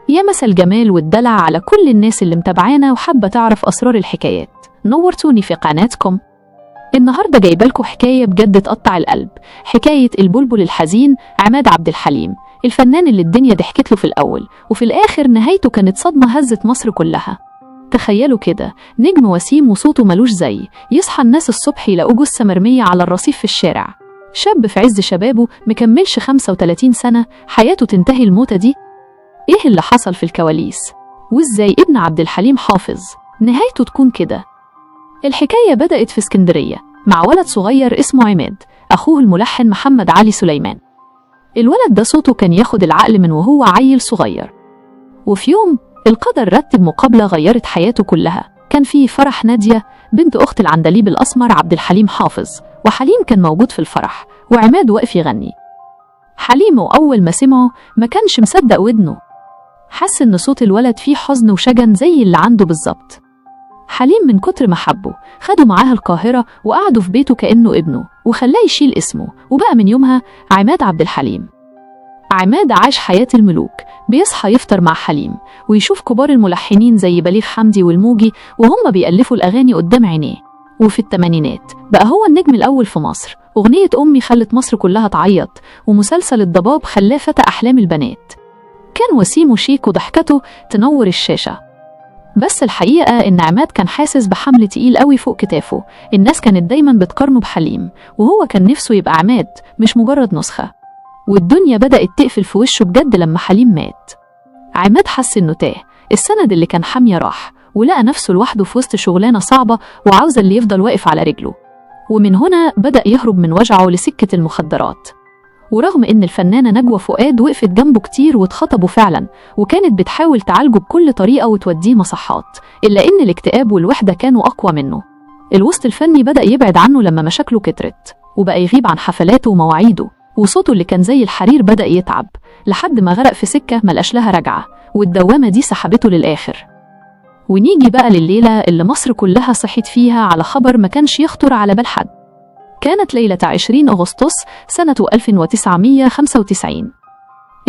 يا مسا الجمال والدلع على كل الناس اللي متابعانا وحابة تعرف أسرار الحكايات. نورتوني في قناتكم. النهاردة جايبالكوا حكاية بجد تقطع القلب، حكاية البلبل الحزين عماد عبد الحليم، الفنان اللي الدنيا ضحكت له في الأول وفي الآخر نهايته كانت صدمة هزت مصر كلها. تخيلوا كده، نجم وسيم وصوته ملوش زي، يصحى الناس الصبح يلاقوه جثة مرمية على الرصيف في الشارع. شاب في عز شبابه مكملش 35 سنة حياته تنتهي الموتة دي. ايه اللي حصل في الكواليس؟ وازاي ابن عبد الحليم حافظ نهايته تكون كده؟ الحكاية بدأت في اسكندرية مع ولد صغير اسمه عماد، أخوه الملحن محمد علي سليمان. الولد ده صوته كان ياخد العقل من وهو عيل صغير. وفي يوم القدر رتب مقابلة غيرت حياته كلها. كان فيه فرح نادية بنت أخت العندليب الأسمر عبد الحليم حافظ، وحليم كان موجود في الفرح وعماد واقف يغني. حليم أول ما سمعه ما كانش مصدق ودنه، حس إن صوت الولد فيه حزن وشجن زي اللي عنده بالظبط. حليم من كتر ما حبه خده معاه القاهرة وقعدوا في بيته كأنه ابنه وخلاه يشيل اسمه، وبقى من يومها عماد عبد الحليم. عماد عاش حياة الملوك، بيصحى يفطر مع حليم ويشوف كبار الملحنين زي بليغ حمدي والموجي وهم بيألفوا الأغاني قدام عينيه. وفي الثمانينات بقى هو النجم الأول في مصر. أغنية أمي خلت مصر كلها تعيط، ومسلسل الضباب خلاه فتى أحلام البنات. كان وسيم وشيك وضحكته تنور الشاشة. بس الحقيقة إن عماد كان حاسس بحمل تقيل قوي فوق كتافه. الناس كانت دايما بتقارنه بحليم، وهو كان نفسه يبقى عماد مش مجرد نسخة. والدنيا بدأت تقفل في وشه بجد لما حليم مات. عماد حس إنه تاه، السند اللي كان حامية راح، ولقى نفسه لوحده في وسط شغلانة صعبة وعاوزة اللي يفضل واقف على رجله. ومن هنا بدأ يهرب من وجعه لسكة المخدرات. ورغم إن الفنانة نجوى فؤاد وقفت جنبه كتير واتخطبوا فعلا، وكانت بتحاول تعالجه بكل طريقة وتوديه مصحات، إلا إن الاكتئاب والوحدة كانوا أقوى منه. الوسط الفني بدأ يبعد عنه لما مشاكله كترت، وبقى يغيب عن حفلاته ومواعيده، وصوته اللي كان زي الحرير بدأ يتعب لحد ما غرق في سكة ملقاش لها رجعة، والدوامة دي سحبته للآخر. ونيجي بقى لليلة اللي مصر كلها صحيت فيها على خبر ما كانش يخطر على بال حد. كانت ليلة 20 أغسطس سنة 1995.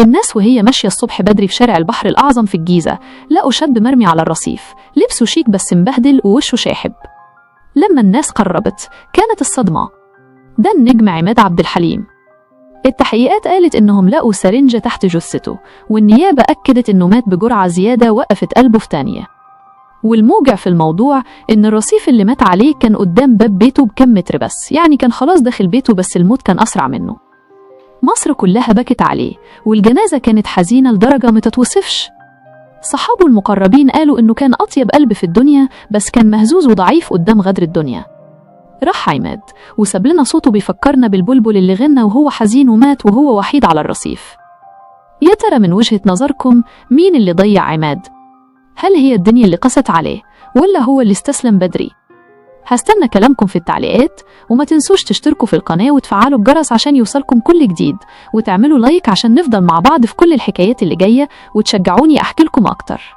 الناس وهي ماشية الصبح بدري في شارع البحر الأعظم في الجيزة لقوا شاب مرمي على الرصيف، لبسه شيك بس مبهدل ووشه شاحب. لما الناس قربت كانت الصدمة، ده النجم عماد عبد الحليم. التحقيقات قالت إنهم لقوا سرنجة تحت جثته، والنيابة أكدت إنه مات بجرعة زيادة وقفت قلبه في ثانية. والموجع في الموضوع إن الرصيف اللي مات عليه كان قدام باب بيته بكم متر بس، يعني كان خلاص داخل بيته بس الموت كان أسرع منه. مصر كلها بكت عليه، والجنازة كانت حزينة لدرجة ما تتوصفش. صحابه المقربين قالوا إنه كان أطيب قلب في الدنيا، بس كان مهزوز وضعيف قدام غدر الدنيا. راح عماد وساب لنا صوته بيفكرنا بالبلبل اللي غنى وهو حزين ومات وهو وحيد على الرصيف. يا ترى من وجهة نظركم مين اللي ضيع عماد؟ هل هي الدنيا اللي قست عليه، ولا هو اللي استسلم بدري؟ هستنى كلامكم في التعليقات، وما تنسوش تشتركوا في القناة وتفعلوا الجرس عشان يوصلكم كل جديد، وتعملوا لايك عشان نفضل مع بعض في كل الحكايات اللي جاية، وتشجعوني أحكي لكم أكتر.